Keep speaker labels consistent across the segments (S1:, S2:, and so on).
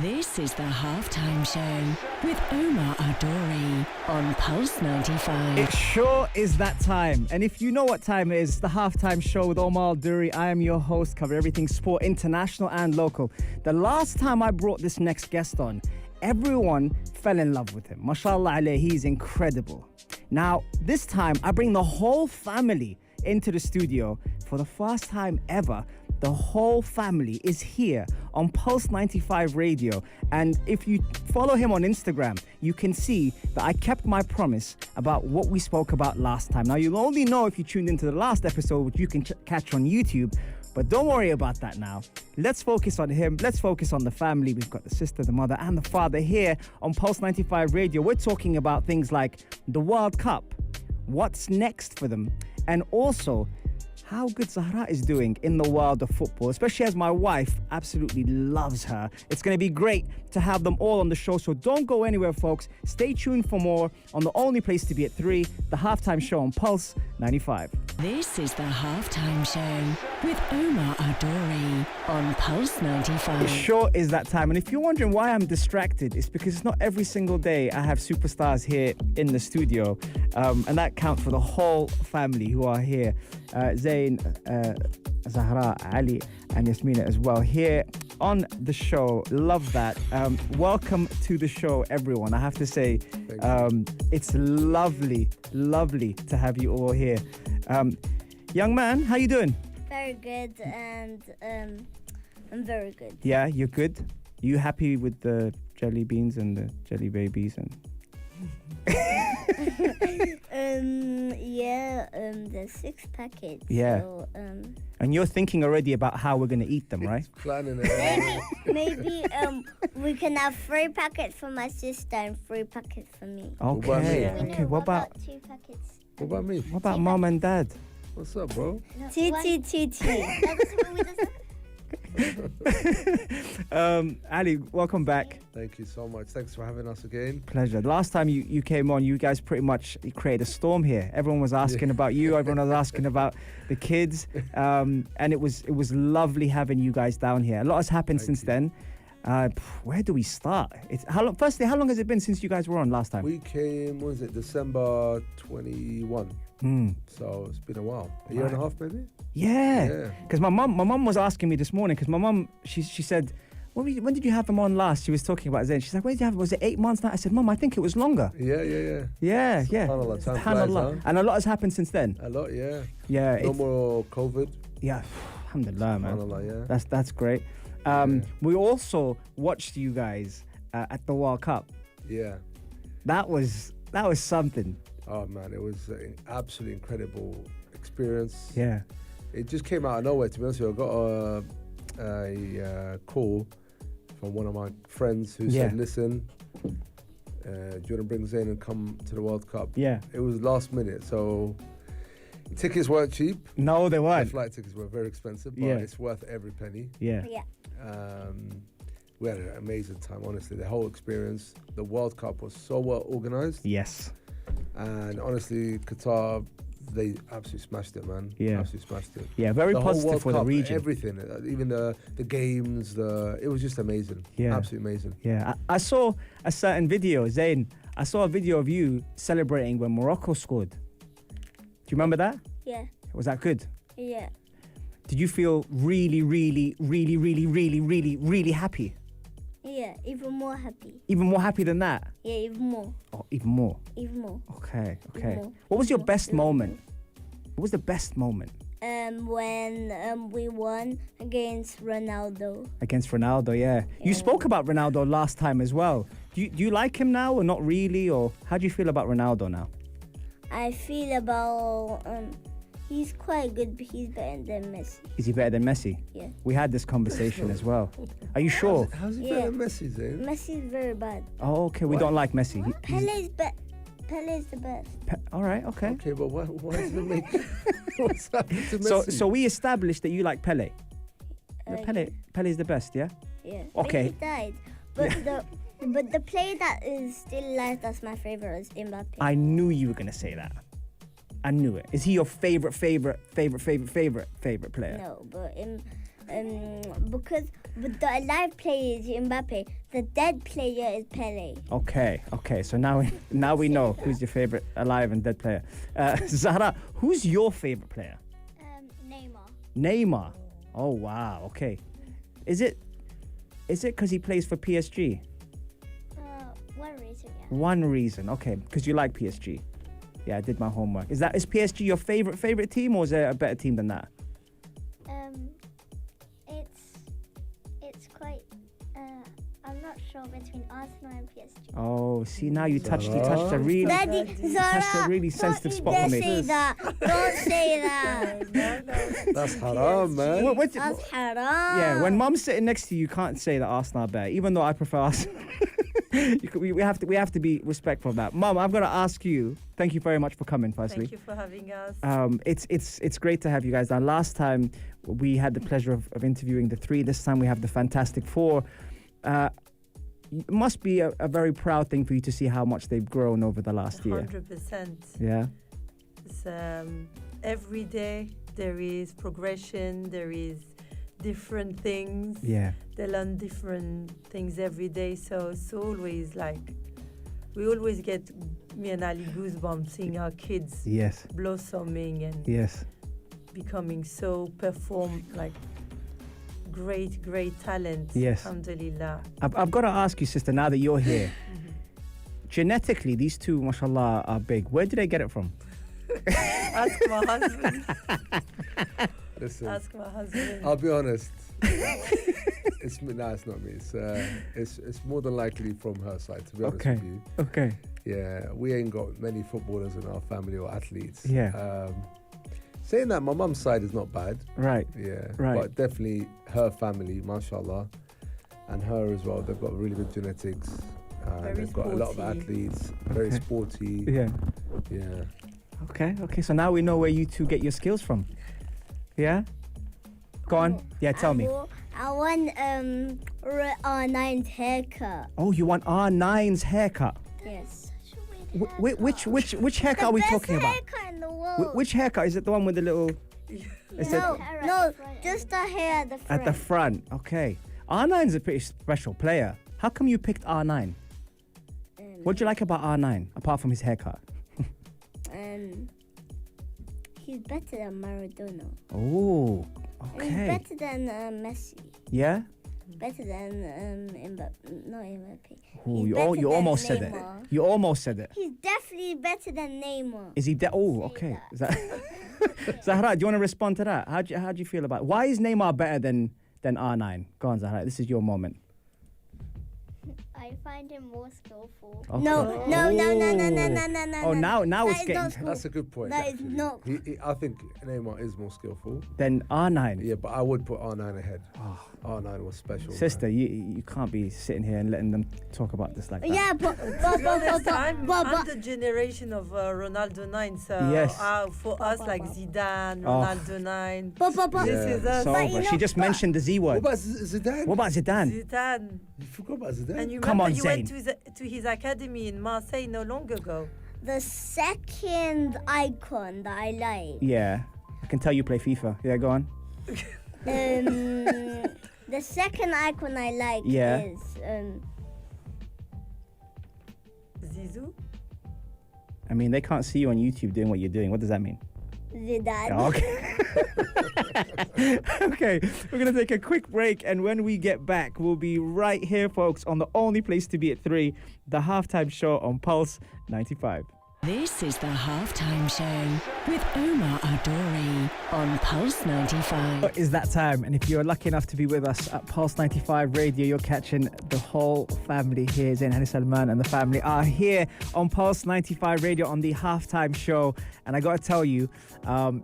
S1: This is the halftime show with Omar Adori on Pulse 95.
S2: It sure is that time. And if you know what time it is, the halftime show with Omar Adori. I am your host, cover everything sport, international and local. The last time I brought this next guest on, everyone fell in love with him. Mashallah alayh, he's incredible. Now, this time I bring the whole family into the studio for the first time ever. The whole family is here on Pulse 95 Radio. And if you follow him on Instagram, you can see that I kept my promise about what we spoke about last time. Now, you'll only know if you tuned into the last episode, which you can catch on YouTube. But don't worry about that now. Let's focus on him. Let's focus on the family. We've got the sister, the mother, and the father here on Pulse 95 Radio. We're talking about things like the World Cup, what's next for them, and also how good Zahra is doing in the world of football, especially as my wife absolutely loves her. It's going to be great to have them all on the show, so don't go anywhere, folks. Stay tuned for more on the only place to be at 3, the halftime show on Pulse 95.
S1: This is the halftime show with Omar Adori on Pulse 95.
S2: It sure is that time. And if you're wondering why I'm distracted, it's because it's not every single day I have superstars here in the studio. And that counts for the whole family who are here. Zayn, Zahra, Ali, and Yasmina as well here on the show. Love that. Welcome to the show, everyone. I have to say, it's lovely to have you all here. Young man, how you doing?
S3: Very good, and I'm very good.
S2: Yeah, you're good? You happy with the jelly beans and the jelly babies and...
S3: There's 6 packets.
S2: Yeah.
S3: So,
S2: and you're thinking already about how we're going to eat them, right?
S4: Planning it.
S3: maybe we can have 3 packets for my sister and 3 packets for me.
S2: Okay.
S4: Yeah.
S2: Okay, what about
S3: 2 packets?
S4: What about me?
S2: what about mom and dad?
S4: What's up, bro?
S3: Two.
S2: Ali, welcome back.
S4: Thank you so much. Thanks for having us again.
S2: Pleasure. The last time you came on, you guys pretty much created a storm here. Everyone was asking about you. Everyone was asking about the kids. And it was lovely having you guys down here. A lot has happened since then. Where do we start? Firstly, how long has it been since you guys were on last time?
S4: We came, what was it, December 21. So it's been a while. A year and a half, maybe?
S2: Yeah. Because my mum was asking me this morning, because my mum, she said, when did you have them on last? She was talking about Zayn. She's like, when did you have them? Was it 8 months now? I said, Mum, I think it was longer.
S4: Yeah.
S2: Yeah.
S4: SubhanAllah, time flies, huh?
S2: And a lot has happened since then.
S4: A lot, yeah.
S2: Yeah.
S4: No more COVID.
S2: Yeah. Alhamdulillah, man.
S4: SubhanAllah, yeah.
S2: That's great. We also watched you guys at the World Cup.
S4: Yeah.
S2: That was something.
S4: Oh, man, it was an absolutely incredible experience.
S2: Yeah.
S4: It just came out of nowhere, to be honest with you. I got a call from one of my friends who said, listen, do you want to bring Zayn and come to the World Cup?
S2: Yeah.
S4: It was last minute, so tickets weren't cheap.
S2: No, they
S4: The
S2: weren't.
S4: flight tickets were very expensive, but it's worth every penny.
S2: Yeah.
S4: We had an amazing time, honestly. The whole experience, the World Cup was so well organised.
S2: Yes.
S4: And honestly, Qatar, they absolutely smashed it, man.
S2: Yeah.
S4: Absolutely smashed it.
S2: Yeah, very
S4: The whole
S2: positive
S4: World
S2: for
S4: Cup,
S2: the region.
S4: Everything, even the games, it was just amazing.
S2: Yeah.
S4: Absolutely amazing.
S2: Yeah. I saw a certain video, Zayn. I saw a video of you celebrating when Morocco scored. Do you remember that?
S3: Yeah.
S2: Was that good?
S3: Yeah.
S2: Did you feel really, really, really, really, really, really, really happy?
S3: Yeah. Even more happy.
S2: Even more happy than that?
S3: Yeah. Even more.
S2: Oh, even more.
S3: Even more.
S2: Okay.
S3: more.
S2: What was your best moment? What was the best moment?
S3: When we won against Ronaldo.
S2: Against Ronaldo, yeah. You spoke about Ronaldo last time as well. Do you like him now or not really? Or how do you feel about Ronaldo now?
S3: I feel about he's quite good, but he's better than Messi.
S2: Is he better than Messi?
S3: Yeah.
S2: We had this conversation as well. Are you sure?
S4: How's he
S3: Yeah.
S4: better than Messi, Zayn?
S3: Messi is very bad.
S2: Oh, okay. We don't like Messi.
S3: Pele is the best.
S2: All right, okay.
S4: Okay, but why does it make... What's happened to Messi?
S2: So we established that you like Pele.
S3: Okay.
S2: Pele is the best, yeah?
S3: Yeah.
S2: Okay.
S3: But he died. But the player that is still alive, that's my favorite, is Mbappe.
S2: I knew you were gonna say that. I knew it. Is he your favorite player?
S3: No, but because the alive player is Mbappe, the dead player is Pele.
S2: Okay. So now we know who's your favorite alive and dead player. Zahra, who's your favorite player? Neymar. Oh wow. Okay. Is it because he plays for PSG?
S3: One reason, yeah.
S2: One reason. Okay, because you like PSG. Yeah, I did my homework. Is PSG your favorite team, or is there a better team than that?
S3: It's quite. I'm not sure between Arsenal and PSG.
S2: Oh, see now you touched a really touched a really sensitive spot for me.
S3: Don't say that. Don't say that.
S4: That's haram, man.
S3: That's haram.
S2: Yeah, when Mum's sitting next to you, you can't say that Arsenal are better, even though I prefer Arsenal. we have to be respectful of that. Mum, I'm gonna ask you. Thank you very much for coming. Firstly,
S5: thank you for having us.
S2: It's great to have you guys down. Last time we had the pleasure of interviewing the three. This time we have the Fantastic Four. It must be a very proud thing for you to see how much they've grown over the last year.
S5: 100%.
S2: Yeah.
S5: It's, every day there is progression. There is different things.
S2: Yeah.
S5: They learn different things every day. So it's always like, we always get, me and Ali, goosebumps seeing our kids blossoming and becoming so great talent.
S2: Yes.
S5: Alhamdulillah.
S2: I've got to ask you, sister, now that you're here, genetically, these two, mashallah, are big. Where did they get it from?
S5: Ask my husband.
S4: Listen,
S5: ask my husband.
S4: I'll be honest. It's not me. It's more than likely from her side, to be honest with you.
S2: Okay.
S4: Yeah, we ain't got many footballers in our family or athletes.
S2: Yeah.
S4: Saying that, my mum's side is not bad.
S2: Right.
S4: Yeah.
S2: Right.
S4: But definitely her family, mashallah, and her as well. They've got really good genetics. They've got a lot of athletes. Very sporty.
S2: Yeah.
S4: Yeah.
S2: Okay. So now we know where you two get your skills from. Yeah. Go on. Yeah. Tell me.
S3: I want R9's haircut.
S2: Oh, you want R9's haircut?
S3: Yes.
S2: Which haircut are we talking about?
S3: The best haircut in the world.
S2: Which haircut? Is it the one with the little...
S3: No, just the hair at the front.
S2: At the front, okay. R9's a pretty special player. How come you picked R9? What do you like about R9, apart from his haircut?
S3: He's better than Maradona.
S2: Oh, okay.
S3: He's better than Messi.
S2: Yeah?
S3: Better than Mbappe.
S2: Ooh, you almost said it. You almost said it.
S3: He's definitely better than Neymar.
S2: Is he? Okay. Zahra, do you want to respond to that? How do you feel about it? Why is Neymar better than R9? Go on, Zahra. This is your moment.
S6: I find him more skillful.
S2: Okay.
S3: No.
S2: Oh, now it's getting...
S4: That's a good point.
S3: That is not.
S4: I think Neymar is more skillful.
S2: Then R9.
S4: Yeah, but I would put R9 ahead. R9 was special.
S2: Sister, you can't be sitting here and letting them talk about this like that.
S3: Yeah,
S5: I'm the generation of Ronaldo 9, so for us, like Zidane, Ronaldo 9. This is us.
S2: So, she just mentioned the Z word.
S4: What about Zidane?
S5: Zidane.
S4: You forgot about Zidane?
S5: And you
S2: Come on,
S5: you
S2: Zayn.
S5: went to his academy in Marseille no long ago.
S3: The second icon that I like.
S2: Yeah, I can tell you play FIFA. Yeah, go on.
S3: The second icon I like is
S5: Zizou.
S2: I mean, they can't see you on YouTube doing what you're doing. What does that mean?
S3: Zidane.
S2: Oh, okay. Okay, we're going to take a quick break, and when we get back, we'll be right here, folks, on the only place to be at 3, the halftime show on Pulse 95.
S1: This is the halftime show with Omar Adori on Pulse 95.
S2: It is that time, and if you're lucky enough to be with us at Pulse 95 Radio, you're catching the whole family here. Zayn Ali Salman and the family are here on Pulse 95 Radio on the halftime show, and I gotta tell you,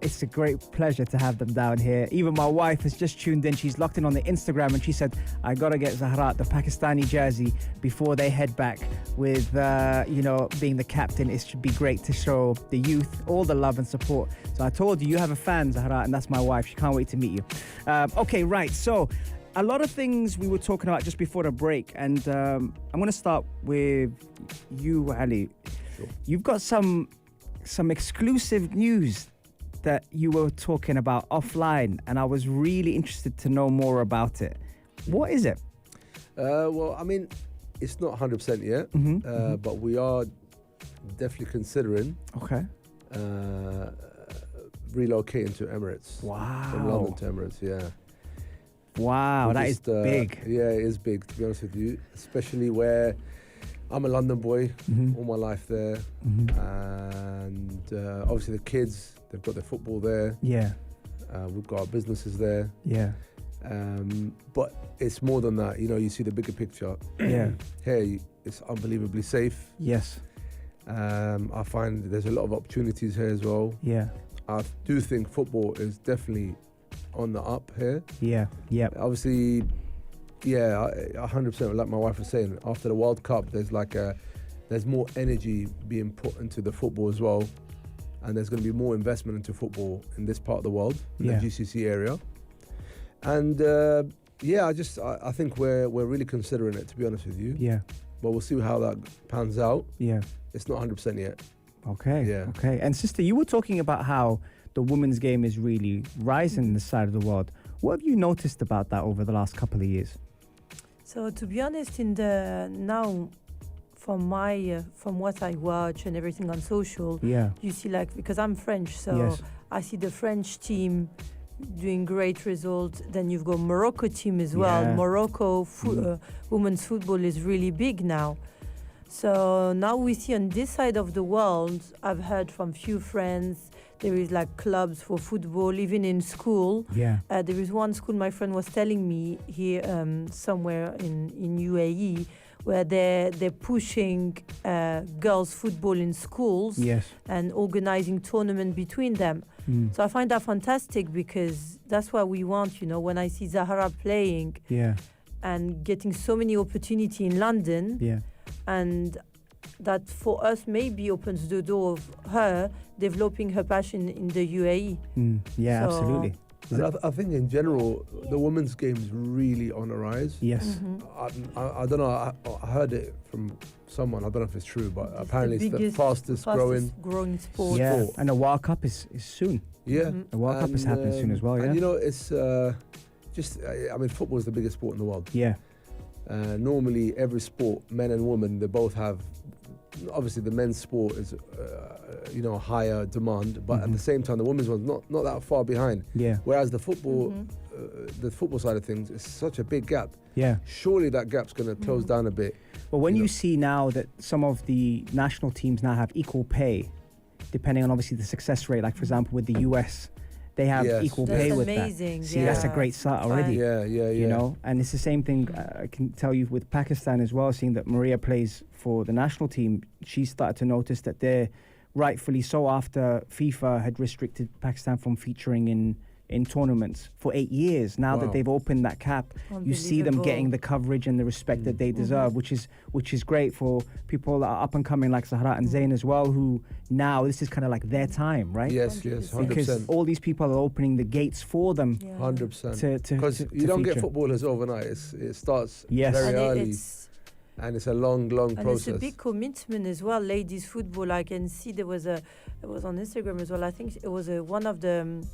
S2: it's a great pleasure to have them down here. Even my wife has just tuned in. She's locked in on the Instagram, and she said, I gotta get Zahra the Pakistani jersey before they head back with, being the captain. It should be great to show the youth all the love and support. So I told you have a fan, Zahra, and that's my wife. She can't wait to meet you. Okay, right. So a lot of things we were talking about just before the break, and I'm going to start with you, Ali.
S4: Sure.
S2: You've got some exclusive news that you were talking about offline, and I was really interested to know more about it. What is it?
S4: Well, I mean, it's not 100% yet, but we are definitely considering relocating to Emirates.
S2: Wow.
S4: From London to Emirates, yeah.
S2: Wow, that is big.
S4: Yeah, it is big, to be honest with you, especially where I'm a London boy, all my life there, and obviously the kids, they've got their football there.
S2: Yeah.
S4: We've got our businesses there.
S2: Yeah.
S4: But it's more than that, you know, you see the bigger picture.
S2: Yeah.
S4: Here, it's unbelievably safe.
S2: Yes.
S4: I find there's a lot of opportunities here as well.
S2: Yeah.
S4: I do think football is definitely on the up here.
S2: Yeah. Yeah.
S4: Obviously, yeah, 100%. Like my wife was saying, after the World Cup, there's more energy being put into the football as well, and there's going to be more investment into football in this part of the world, in the GCC area. And yeah, I think we're really considering it, to be honest with you.
S2: Yeah.
S4: But we'll see how that pans out.
S2: Yeah.
S4: It's not 100% yet.
S2: Okay.
S4: Yeah.
S2: Okay. And sister, you were talking about how the women's game is really rising in this side of the world. What have you noticed about that over the last couple of years?
S5: So to be honest, now from what I watch and everything on social, you see, like, because I'm French, so I see the French team doing great results. Then you've got Morocco team as well. Morocco women's football is really big now. So now we see on this side of the world, I've heard from few friends, there is like clubs for football, even in school.
S2: Yeah.
S5: There is one school my friend was telling me here somewhere in UAE, where they're pushing girls football in schools and organizing tournament between them. So I find that fantastic, because that's what we want, you know, when I see Zahra playing and getting so many opportunity in London, and that for us maybe opens the door of her developing her passion in the UAE.
S2: Yeah, so absolutely.
S4: And I think in general, the women's game is really on the rise.
S2: Yes.
S4: I don't know, I heard it from someone, I don't know if it's true, but apparently it's the fastest
S5: growing sport.
S2: Yeah, and the World Cup is soon.
S4: Yeah.
S2: The World Cup is happening soon as well, yeah.
S4: And you know, it's I mean, football is the biggest sport in the world.
S2: Yeah.
S4: Normally, every sport, men and women, they both have, obviously the men's sport is, higher demand, but at the same time, the women's one's not that far behind.
S2: Yeah.
S4: Whereas the football side of things is such a big gap.
S2: Yeah.
S4: Surely that gap's going to close down a bit.
S2: But when you see now that some of the national teams now have equal pay, depending on obviously the success rate, like for example with the US, they have equal pay with
S5: amazing.
S2: that. See, that's a great start already.
S4: Yeah.
S2: You know, and it's the same thing I can tell you with Pakistan as well, seeing that Maria plays for the national team. She started to notice that they're rightfully so, after FIFA had restricted Pakistan from featuring in tournaments for 8 years. Now that they've opened that cap, you see them getting the coverage and the respect that they deserve, which is great for people that are up and coming like Zahra and Zayn as well, who now this is kind of like their time, right?
S4: Yes, 100%.
S2: Because all these people are opening the gates for them.
S4: 100%. Because you don't get footballers overnight. It starts very early. And it's a long process.
S5: And it's a big commitment as well. Ladies football, I can see it was on Instagram as well. I think it was one of the.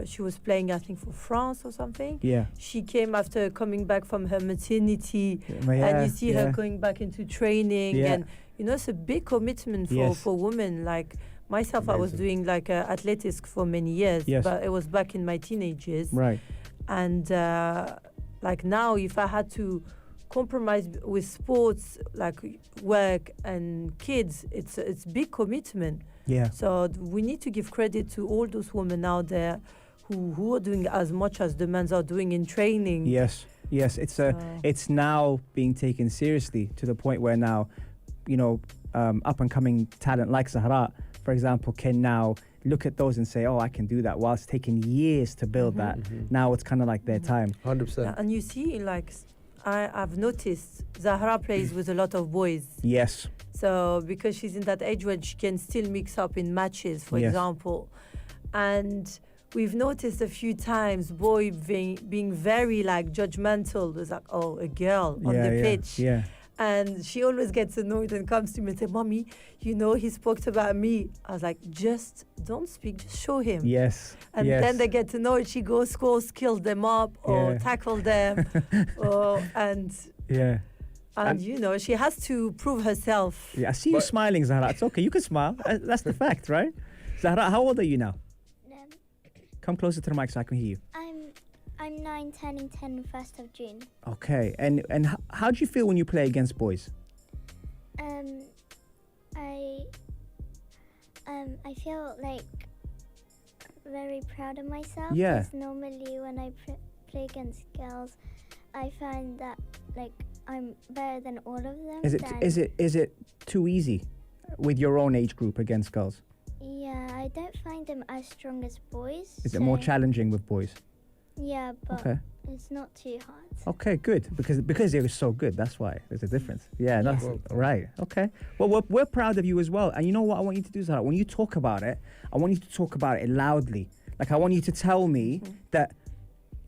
S5: She was playing, I think, for France or something. Yeah. She came after coming back from her maternity, and you see her going back into training, and you know, it's a big commitment for women. Like myself, I was doing like athletics for many years, but it was back in my teenage years. Right. And like now, if I had to compromise with sports, like work and kids, it's big commitment. Yeah. So we need to give credit to all those women out there who are doing as much as the men are doing in training.
S2: Yes. It's now being taken seriously to the point where now, you know, up and coming talent like Zahra, for example, can now look at those and say, oh, I can do that, whilst taking years to build that. Now it's kind of like their time.
S4: 100%.
S5: And you see, like, I've noticed Zahra plays with a lot of boys.
S2: Yes.
S5: So because she's in that age when she can still mix up in matches, for example. And we've noticed a few times boy being very like judgmental. It's like, oh, a girl on the pitch. Yeah. And she always gets annoyed and comes to me and says, Mommy, you know, he spoke about me. I was like, just don't speak, just show him.
S2: Yes.
S5: And then they get annoyed. She goes, scores, kills them up or tackle them. And you know, she has to prove herself.
S2: Yeah, I see you smiling, Zahra. It's okay. You can smile. That's the fact, right? Zahra, how old are you now? Come closer to the mic so I can hear you.
S6: I'm 9, turning 10 1st of June.
S2: Okay. And how do you feel when you play against boys?
S6: I feel like very proud of myself.
S2: Yeah.
S6: Because normally when I play against girls, I find that like I'm better than all of them.
S2: Is it too easy with your own age group against girls?
S6: Yeah, I don't find them as strong as boys.
S2: Is it more challenging with boys?
S6: Yeah, but it's not too hard.
S2: Okay, good. Because they're so good. That's why there's a difference. Yeah, that's right. Okay. Well, we're proud of you as well. And you know what I want you to do, Zahra? When you talk about it, I want you to talk about it loudly. Like I want you to tell me that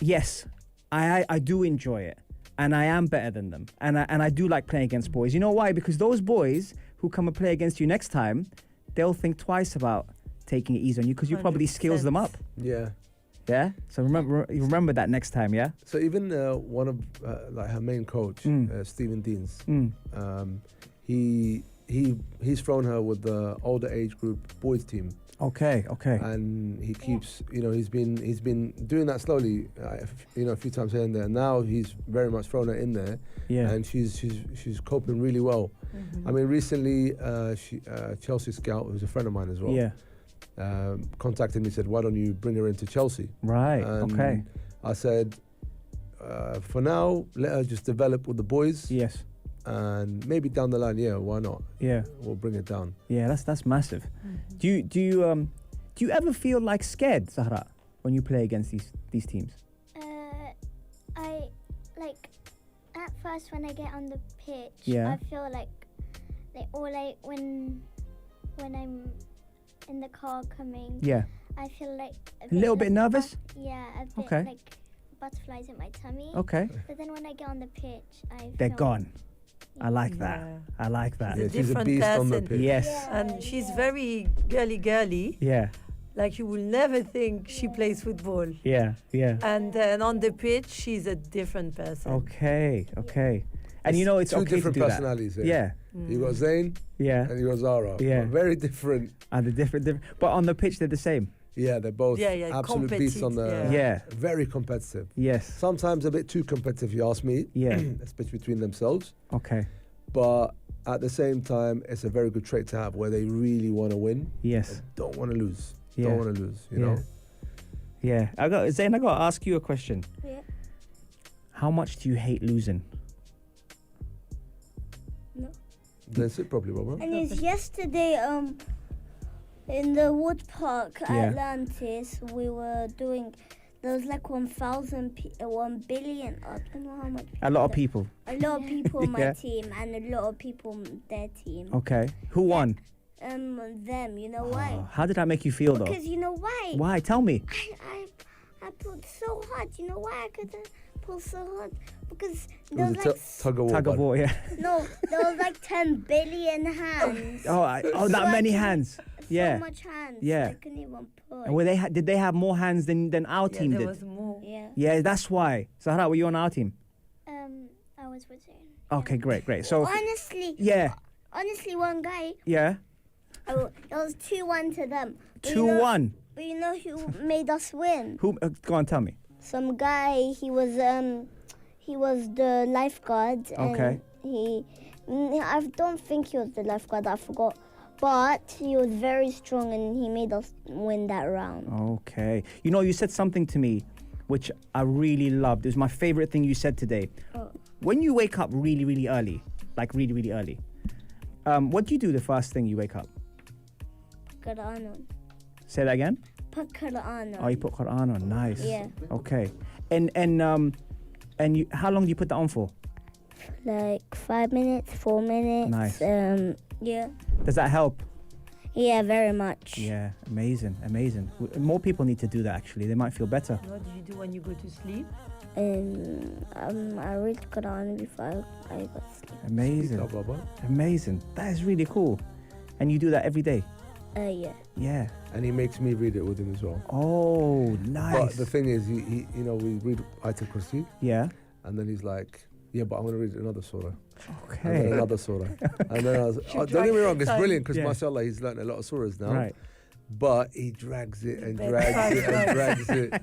S2: yes, I do enjoy it, and I am better than them, and I do like playing against boys. You know why? Because those boys who come and play against you next time, they'll think twice about taking it easy on you because you probably skills them up.
S4: Yeah.
S2: Yeah. So remember that next time. Yeah.
S4: So even one of like her main coach, Stephen Deans, he's thrown her with the older age group boys team.
S2: Okay.
S4: And he keeps, you know, he's been doing that slowly, you know, a few times here and there. Now he's very much thrown her in there.
S2: Yeah.
S4: And she's coping really well. I mean, recently, Chelsea scout, who's a friend of mine as well.
S2: Yeah.
S4: Contacted me, said, why don't you bring her into Chelsea?
S2: Right.
S4: And
S2: okay.
S4: I said, for now, let her just develop with the boys.
S2: Yes.
S4: And maybe down the line, why not?
S2: Yeah.
S4: We'll bring it down.
S2: Yeah, that's massive. Do you ever feel like scared, Zahra, when you play against these teams?
S6: I like at first when I get on the pitch,
S2: Yeah.
S6: I feel like when I'm in the car coming, I feel like
S2: a little bit nervous.
S6: A bit like butterflies in my tummy.
S2: Okay.
S6: But then when I get on the pitch,
S2: they're gone. I like that. I like that.
S5: She's a
S4: beast
S5: person.
S4: on the pitch.
S2: Yes.
S5: And she's very girly.
S2: Yeah.
S5: Like you will never think she plays football.
S2: Yeah.
S5: And then on the pitch, she's a different person.
S2: Okay. And you know it's
S4: two
S2: okay
S4: different
S2: to do
S4: personalities.
S2: That. Yeah.
S4: You got Zayn.
S2: Yeah.
S4: And you got Zahra.
S2: Yeah.
S4: Very different.
S2: And they're different. But on the pitch, they're the same.
S4: Yeah, they're both absolute beasts on the.
S2: Yeah.
S4: Very competitive.
S2: Yes.
S4: Sometimes a bit too competitive, if you ask me.
S2: Yeah.
S4: Especially between themselves.
S2: Okay.
S4: But at the same time, it's a very good trait to have where they really want to win.
S2: Yes.
S4: Don't want to lose.
S2: Yeah.
S4: Don't want to lose, you know?
S2: Yeah. Zayn, I got to ask you a question.
S3: Yeah.
S2: How much do you hate losing?
S3: No.
S4: Then sit properly, Robert.
S3: And it's yesterday, in the wood park, Atlantis, we were doing. There was like 1 billion. I don't know how much.
S2: A lot of people.
S3: A lot of people on my team and a lot of people on their team.
S2: Okay. Who won?
S3: Them. You know why?
S2: How did that make you feel though?
S3: Because you know why?
S2: Why? Tell me.
S3: I pulled so hard. You know why I couldn't pull so hard? Because
S4: It
S3: there
S4: was
S3: was
S4: a
S3: like
S2: Tug of war, yeah.
S3: no, there was like 10 billion hands.
S2: That many hands.
S3: So much hands.
S2: Yeah.
S3: I couldn't even pull.
S2: And did they have more hands than our team
S5: there
S2: did?
S5: was more.
S3: Yeah.
S2: Yeah, that's why. Zahra, were you on our team?
S6: I was with Zayn.
S2: Okay, great. So
S3: Honestly, one guy.
S2: Yeah.
S3: It was 2-1 to them.
S2: 2-1.
S3: But you know who made us win?
S2: Who? Go on, tell me.
S3: Some guy. He was the lifeguard.
S2: Okay.
S3: I don't think he was the lifeguard. I forgot. But he was very strong and he made us win that round.
S2: Okay. You know, you said something to me which I really loved. It was my favorite thing you said today. When you wake up really, really early, like really, really early, what do you do the first thing you wake up?
S3: Quran on.
S2: Say that again?
S3: Put Quran on.
S2: Oh, you put Quran on. Nice.
S3: Yeah.
S2: Okay. And you, how long do you put that on for?
S3: Like 5 minutes, 4 minutes.
S2: Nice.
S3: Yeah.
S2: Does that help?
S3: Yeah, very much.
S2: Yeah, amazing. More people need to do that actually. They might feel better.
S5: What do you do when you go to sleep?
S3: And I read Quran before I got sleep.
S2: Amazing.
S4: Oh, Baba.
S2: Amazing. That is really cool. And you do that every day?
S3: Yeah.
S2: Yeah.
S4: And he makes me read it with him as well.
S2: Oh, nice.
S4: But the thing is, he we read Ayatul Kursi,
S2: Yeah.
S4: and then he's like, yeah, but I want to read another surah. And then
S2: Okay.
S4: another surah. And then I was, don't get me wrong, it's brilliant because
S2: Yeah.
S4: mashallah, he's learned a lot of surahs now.
S2: Right.
S4: But he drags it and
S5: Bedtime
S4: drags it and
S5: story.
S4: drags it.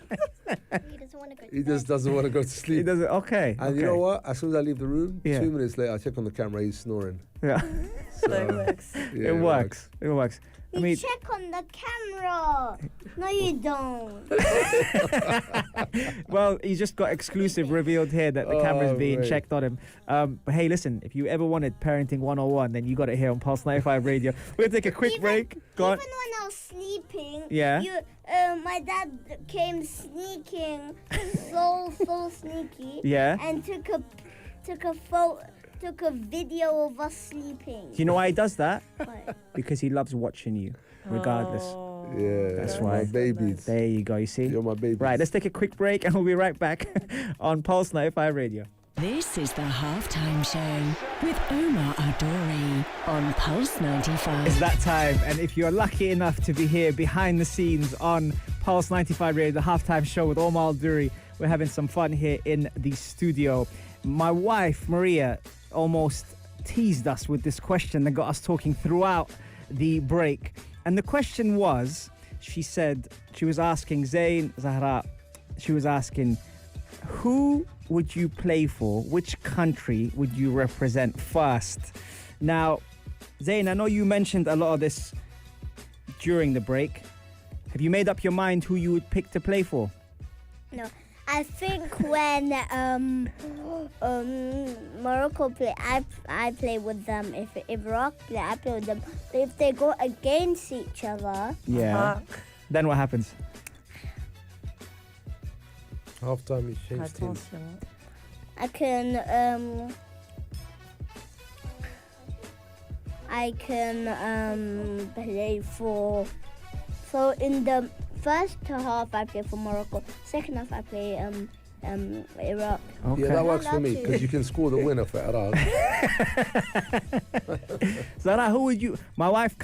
S6: He doesn't want to go to
S4: He just doesn't want to go to
S2: He
S4: sleep.
S2: does it. Okay.
S4: And you know what? As soon as I leave the room,
S2: Yeah.
S4: 2 minutes later, I check on the camera, he's snoring.
S2: Yeah.
S5: So it works.
S4: Yeah,
S2: It works. It works. I
S3: You
S2: mean,
S3: check on the camera. No, you don't.
S2: well, he's just got exclusive revealed here that the camera's
S4: Oh,
S2: being
S4: mate.
S2: checked on him. But hey, listen, if you ever wanted Parenting 101, then you got it here on Pulse 95 Radio. We're going to take a quick break. Go on.
S3: Even when I was sleeping,
S2: Yeah.
S3: my dad came sneaking, so sneaky,
S2: Yeah.
S3: and took a video of us sleeping.
S2: Do you know why he does that?
S3: Why?
S2: Because he loves watching you, regardless.
S5: Oh,
S4: Yeah,
S2: That's
S4: my
S2: why.
S4: babies.
S2: There you go, you see?
S4: You're my baby.
S2: Right, let's take a quick break and we'll be right back on Pulse 95 Radio.
S1: This is the halftime show with Omar Adori on Pulse 95.
S2: It's that time, and if you're lucky enough to be here behind the scenes on Pulse 95 Radio, the halftime show with Omar Duri, we're having some fun here in the studio. My wife, Maria, almost teased us with this question that got us talking throughout the break. And the question was, she said, she was asking Zayn, Zahra, she was asking, who would you play for? Which country would you represent first? Now, Zayn, I know you mentioned a lot of this during the break. Have you made up your mind who you would pick to play for?
S3: No, I think when Morocco play, I play with them. If Iraq play, I play with them. But if they go against each other,
S2: Yeah. Then what happens?
S4: Half time, he changed teams.
S5: Attention.
S3: I can play for. So in the first half, I play for Morocco. Second half, I play Iraq.
S2: Okay.
S4: Yeah, that works for me
S3: Not
S4: because you can score the winner for Iraq.
S2: Zara, who would you? My wife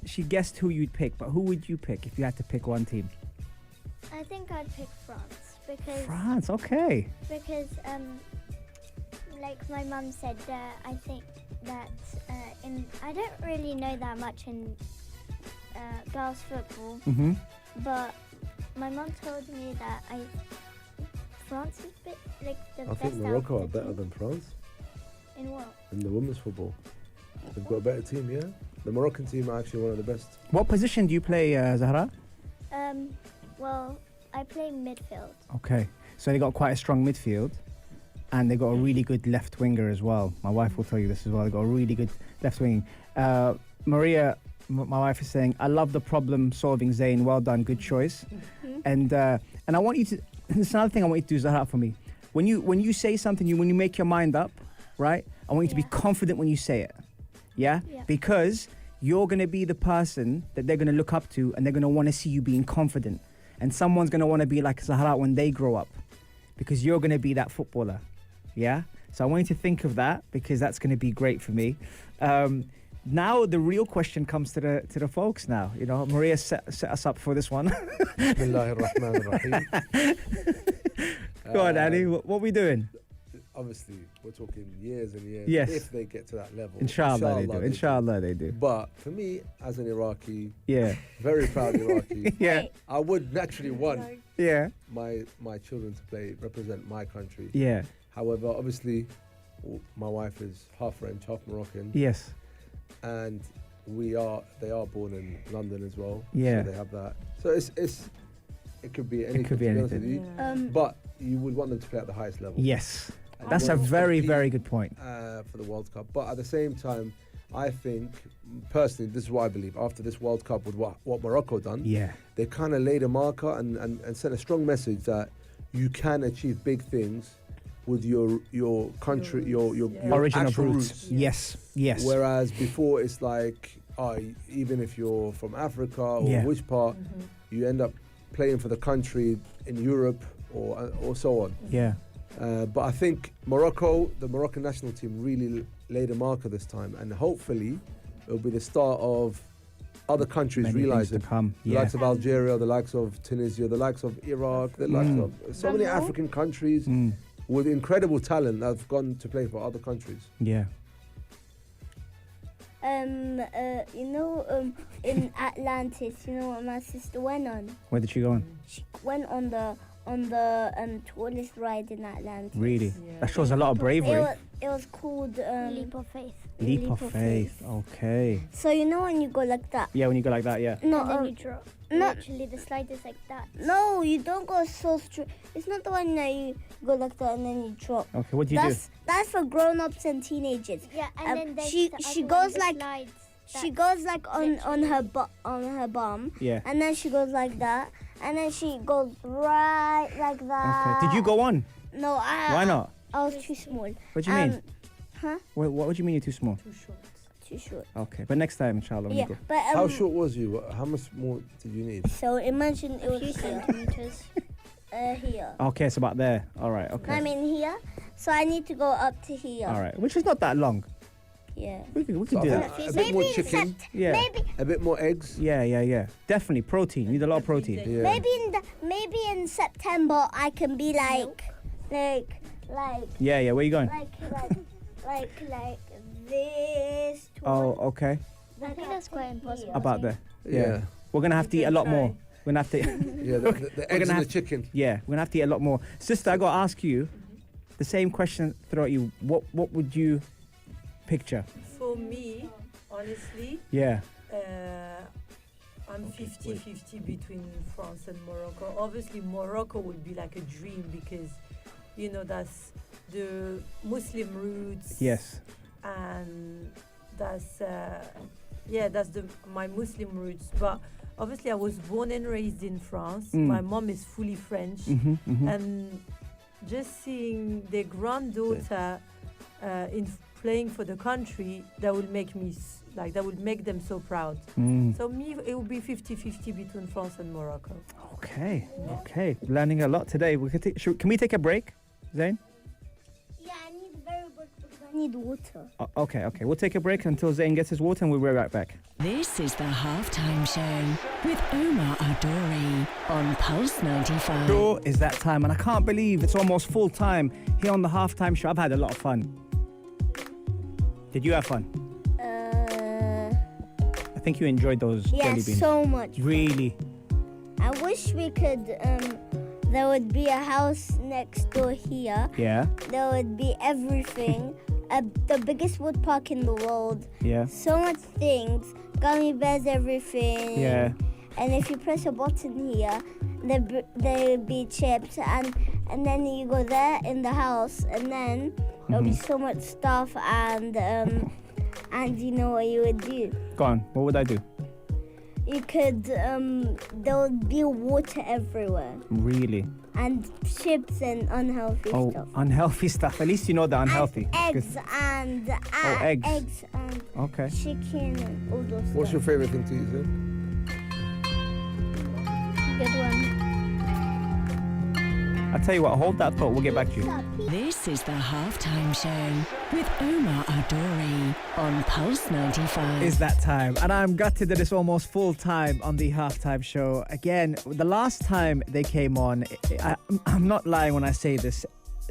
S2: she guessed who you'd pick, but who would you pick if you had to pick one team?
S6: I think I'd pick France because
S2: France, okay.
S6: Like my mum said, I think that I don't really know that much in girls football,
S2: Mm-hmm.
S6: but my mum told me that France is like the
S4: I
S6: best.
S4: think
S6: out
S4: Morocco
S6: of
S4: are
S6: the
S4: better
S6: team.
S4: than France
S6: In what?
S4: in the women's football. They've got a better team, yeah? The Moroccan team are actually one of the best.
S2: What position do you play, Zahra?
S6: Well, I play midfield.
S2: Okay, so they got quite a strong midfield, and they got a really good left winger as well. My wife will tell you this as well. They got a really good left wing. Maria, my wife is saying, "I love the problem solving, Zayn. Well done, good choice." And I want you to. There's another thing I want you to do, Zahra, for me. When you say something, when you make your mind up, right? I want you to be
S6: Yeah.
S2: confident when you say it. Yeah.
S6: Yeah.
S2: Because you're gonna be the person that they're gonna look up to, and they're gonna want to see you being confident. And someone's going to want to be like Zahra when they grow up, because you're going to be that footballer. Yeah? So I want you to think of that, because that's going to be great for me. Now the real question comes to the folks now. You know, Maria set us up for this one.
S4: Bismillahir Rahmanir Rahim.
S2: Go on, Ali. What are we doing?
S4: Obviously, we're talking years and years.
S2: Yes.
S4: If they get to that level.
S2: Inshallah they do. Inshallah they do.
S4: But for me, as an Iraqi,
S2: Yeah.
S4: very proud Iraqi,
S2: Yeah.
S4: I would naturally want
S2: Yeah.
S4: my children to represent my country.
S2: Yeah.
S4: However, obviously, my wife is half French, half Moroccan,
S2: Yes.
S4: and they are born in London as well.
S2: Yeah.
S4: So they have that. So it could be anything.
S2: could be
S4: to honest
S2: anything.
S4: with you. But you would want them to play at the highest level.
S2: Yes.
S4: And
S2: That's
S4: you
S2: a
S4: want to
S2: very,
S4: compete,
S2: very good point.
S4: for the World Cup. But at the same time, I think, personally, this is what I believe. After this World Cup, with what Morocco done,
S2: Yeah.
S4: they kind of laid a marker and sent a strong message that you can achieve big things with your country, your
S2: Origin of
S4: actual
S2: roots. Yes. Yes.
S4: Whereas before, it's like, even if you're from Africa or
S2: Yeah.
S4: which part, you end up playing for the country in Europe or so on.
S2: Yeah.
S4: But I think Morocco, the Moroccan national team, really laid a marker this time, and hopefully it'll be the start of other countries
S2: Many things
S4: realising.
S2: to come.
S4: The likes of Algeria, the likes of Tunisia, the likes of Iraq, the likes of so many African countries with incredible talent that have gone to play for other countries.
S2: Yeah.
S3: In Atlantis, you know what my sister went on?
S2: Where did she go on?
S3: She went on the tallest ride in Atlantis.
S2: Really?
S5: Yeah.
S2: That shows a lot of bravery.
S3: It was called
S6: Leap of faith.
S2: Leap of faith. Okay.
S3: So you know when you go like that?
S2: Yeah, when you go like that, yeah.
S3: No,
S6: And then you drop.
S3: no.
S6: Literally, the slide is like that.
S3: No, you don't go so straight. It's not the one that you go like that and then you drop.
S2: Okay, what do you do?
S3: That's for grown-ups and teenagers.
S6: Yeah, and then there's
S3: she
S6: the
S3: she
S6: other one,
S3: goes
S6: the
S3: like
S6: slides.
S3: she goes like on her bum,
S2: Yeah.
S3: and then she goes like that, and then she goes right like that.
S2: Okay. Did you go on?
S3: No,
S2: Why not?
S3: I was too small.
S2: What do you mean?
S3: Huh?
S2: What do you mean you're too small?
S5: Too short.
S3: Too short.
S2: Okay, but next time, inshallah, when
S3: Yeah,
S2: you go.
S3: but
S4: How short was you? How much more did you need?
S3: So imagine it
S6: A
S3: was
S6: few
S3: here.
S6: centimeters.
S3: Here.
S2: Okay, it's about there. All right, okay.
S3: I mean here. So I need to go up to here.
S2: All right, which is not that long.
S3: Yeah.
S2: We could
S4: So
S2: do
S4: I
S2: that.
S4: think a bit more chicken,
S2: Yeah.
S4: a bit more eggs.
S2: Yeah. Definitely protein. You need a lot of protein.
S4: Yeah.
S3: Maybe in September I can be like
S2: Yeah. Where you going?
S3: like this.
S2: Oh, okay.
S6: I think that's quite impossible.
S2: About there.
S4: Yeah.
S2: We're gonna have to eat a lot more. We're gonna have to.
S4: Yeah, the eggs
S2: gonna
S4: and
S2: have-
S4: the chicken.
S2: Yeah, we're gonna have to eat a lot more. Sister, I gotta ask you the same question. Throw at you. What would you picture?
S5: For me, honestly,
S2: Yeah.
S5: I'm 50-50 between France and Morocco. Obviously, Morocco would be like a dream because, you know, that's the Muslim roots.
S2: Yes.
S5: And that's my Muslim roots. But obviously, I was born and raised in France. My mom is fully French, and just seeing their granddaughter playing for the country, that will make me that will make them so proud. So me, it will be 50-50 between France and Morocco.
S2: Okay. Learning a lot today. Can we take a break, Zayn?
S3: Yeah, I need very much because I need water.
S2: Okay. We'll take a break until Zayn gets his water and we'll be right back.
S1: This is the halftime show with Omar Adori on Pulse 95.
S2: Sure, is that time, and I can't believe it's almost full time here on the halftime show. I've had a lot of fun. Did you have fun? I think you enjoyed those jelly beans.
S3: So much.
S2: Really?
S3: I wish we could. There would be a house next door here.
S2: Yeah.
S3: There would be everything. The biggest wood park in the world.
S2: Yeah.
S3: So much things. Gummy bears, everything.
S2: Yeah.
S3: And if you press a button here, there would be chips, and then you go there in the house, and then there'll be so much stuff, and you know what you would do?
S2: Go on. What would I do?
S3: You could, there would be water everywhere.
S2: Really?
S3: And chips and unhealthy stuff.
S2: Unhealthy stuff. At least you know they're unhealthy.
S3: And eggs and
S2: eggs.
S3: eggs and
S2: Okay.
S3: chicken and all those
S4: What's your
S3: stuff.
S4: favourite thing to eat, Zayn?
S6: Good one.
S2: I'll tell you what, hold that thought. We'll get back to you.
S1: This is the halftime show with Omar Adori on Pulse 95.
S2: Is that time, and I'm gutted that it's almost full time on the halftime show. Again, the last time they came on, I'm not lying when I say this,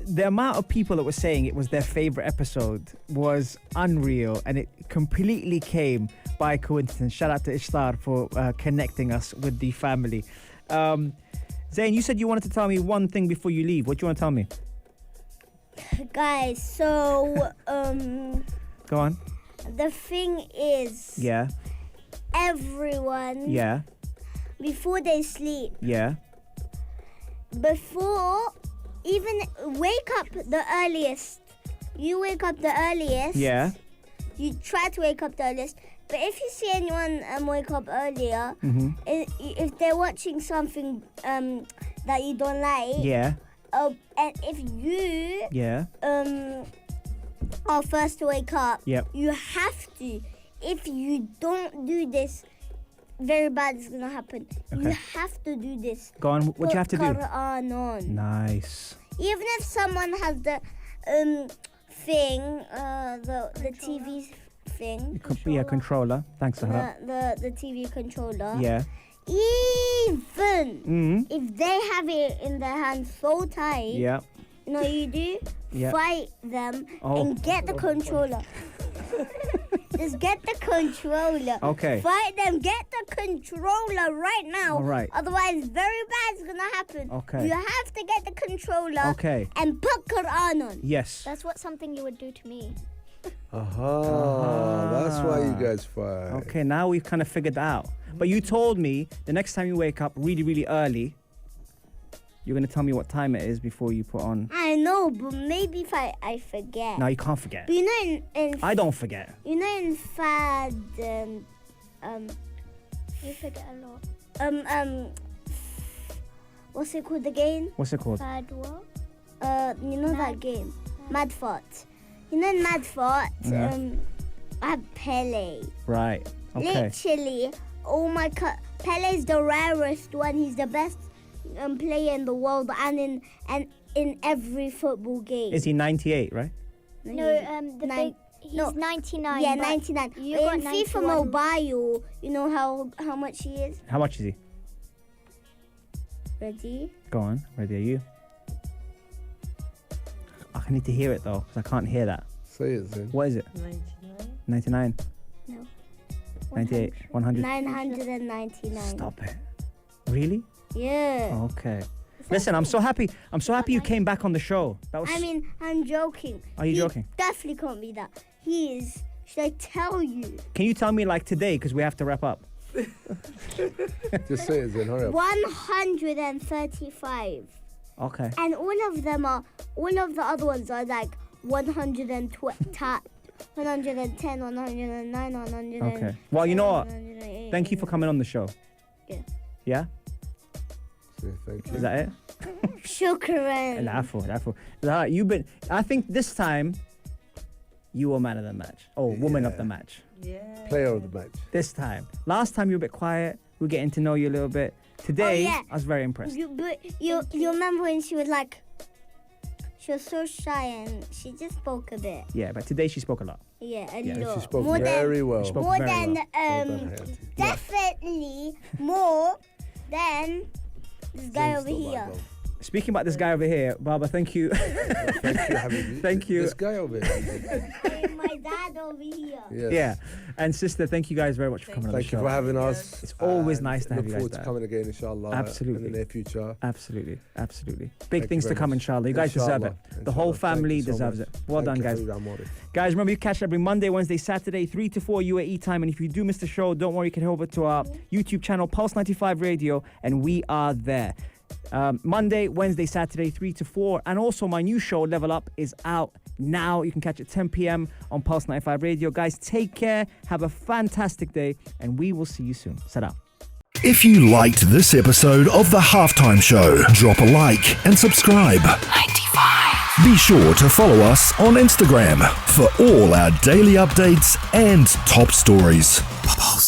S2: the amount of people that were saying it was their favorite episode was unreal, and it completely came by coincidence. Shout out to Ishtar for connecting us with the family. Zayn, you said you wanted to tell me one thing before you leave. What do you want to tell me?
S3: Guys, so
S2: Go on.
S3: the thing is,
S2: Yeah.
S3: everyone,
S2: Yeah.
S3: before they sleep,
S2: Yeah.
S3: before even wake up the earliest. You wake up the earliest.
S2: Yeah.
S3: You try to wake up the earliest. But if you see anyone wake up earlier, if they're watching something that you don't like,
S2: Yeah.
S3: and if you
S2: Yeah.
S3: are first to wake up,
S2: Yep.
S3: you have to. If you don't do this, very bad is gonna happen. You
S2: Okay.
S3: have to do this.
S2: Go on. What do you have to do?
S3: Quran on.
S2: Nice.
S3: even if someone has the thing, the TV thing.
S2: Controller. Thanks, Sahara.
S3: The TV controller.
S2: Yeah.
S3: Even if they have it in their hand so tight,
S2: Yeah.
S3: you know what you do?
S2: Yeah.
S3: Fight them and get the controller. Just get the controller.
S2: Okay.
S3: Fight them, get the controller right now.
S2: All right.
S3: Otherwise, very bad's gonna happen.
S2: Okay.
S3: You have to get the controller.
S2: Okay.
S3: And put Quran on.
S2: Yes.
S6: That's what something you would do to me.
S4: That's why you guys fight.
S2: Okay, now we've kind of figured that out. But you told me the next time you wake up really, really early, you're going to tell me what time it is before you put on.
S3: I know, but maybe if I forget.
S2: No, you can't forget.
S3: But you know in
S2: I don't forget.
S3: You know in Fad
S6: You forget a lot.
S3: What's it called again?
S2: What's it called?
S6: Bad what?
S3: You know that game? Mad Fart. You know in Mad Fart, I have Pele.
S2: Right. Okay.
S3: Literally, oh my god, Pele's the rarest one. He's the best player in the world, and in every football game.
S2: Is he 98, right?
S6: No, he's 99.
S3: Yeah,
S6: but
S3: 99.
S6: You
S3: But
S6: got
S3: in FIFA
S6: 91.
S3: Mobile, you know how much he is?
S2: How much is he?
S3: Ready?
S2: Go on. Ready are you? I need to hear it though, because I can't hear that.
S4: Say it, Zayn.
S2: What is it?
S5: 99.
S2: 99?
S3: No.
S2: 98? 100?
S3: 999.
S2: Stop it. Really?
S3: Yeah.
S2: Okay. Listen, I'm so happy. I'm so happy you came back on the show. That was.
S3: I mean, I'm joking.
S2: Are you joking?
S3: Definitely can't be that. He is. Should I tell you?
S2: Can you tell me like today, because we have to wrap up?
S4: Just say it, Zayn. Hurry up.
S3: 135.
S2: Okay.
S3: And all of the other ones are like 110, 110, 109, 100.
S2: Okay. Well, you know what?
S3: 108.
S2: Thank you for coming on the show.
S3: Yeah.
S2: Yeah?
S4: Say thank you.
S2: Is that it?
S3: Shukran.
S2: Lafu. I think this time you were man of the match. Oh, woman of the match.
S5: Yeah.
S4: Player of the match.
S2: This time. Last time you were a bit quiet. We were getting to know you a little bit. Today,
S3: Oh, yeah.
S2: I was very impressed.
S3: You remember when she was so shy and she just spoke a bit.
S2: Yeah, but today she spoke a lot.
S3: Yeah, a
S2: Yeah,
S3: lot.
S4: She spoke
S3: more
S4: very well.
S2: She spoke
S3: more
S2: very
S3: than
S2: well.
S4: Well done, Hayati.
S3: definitely more than this guy
S4: Zayn's
S3: over
S4: not
S3: here.
S4: bad, though.
S2: Speaking about this guy over here, Baba, thank you.
S4: Thank you, Habibi.
S2: Thank you.
S4: This guy over here.
S3: And my dad over here.
S4: Yes.
S2: Yeah. And sister, thank you guys very much for coming on the
S4: Thank you
S2: show.
S4: for having us.
S2: It's always
S4: And
S2: nice to have you
S4: Look
S2: guys
S4: forward to
S2: back.
S4: coming again, inshallah.
S2: Absolutely.
S4: In the near future.
S2: Absolutely. Big
S4: Thank
S2: things
S4: you
S2: to
S4: very
S2: come,
S4: much.
S2: inshallah. You guys deserve it.
S4: Inshallah.
S2: The whole
S4: Inshallah.
S2: family
S4: Thank you so
S2: deserves
S4: much.
S2: it. Well done,
S4: Thank
S2: guys.
S4: you, Habibi Amori.
S2: Guys, remember you catch every Monday, Wednesday, Saturday, 3 to 4 UAE time. And if you do miss the show, don't worry, you can head over to our YouTube channel, Pulse 95 Radio, and we are there. Monday, Wednesday, Saturday, 3 to 4. And also my new show, Level Up, is out now. You can catch it 10 p.m. on Pulse 95 Radio. Guys, take care. Have a fantastic day. And we will see you soon. Salam.
S7: If you liked this episode of The Halftime Show, drop a like and subscribe.
S1: 95.
S7: Be sure to follow us on Instagram for all our daily updates and top stories.
S1: Pulse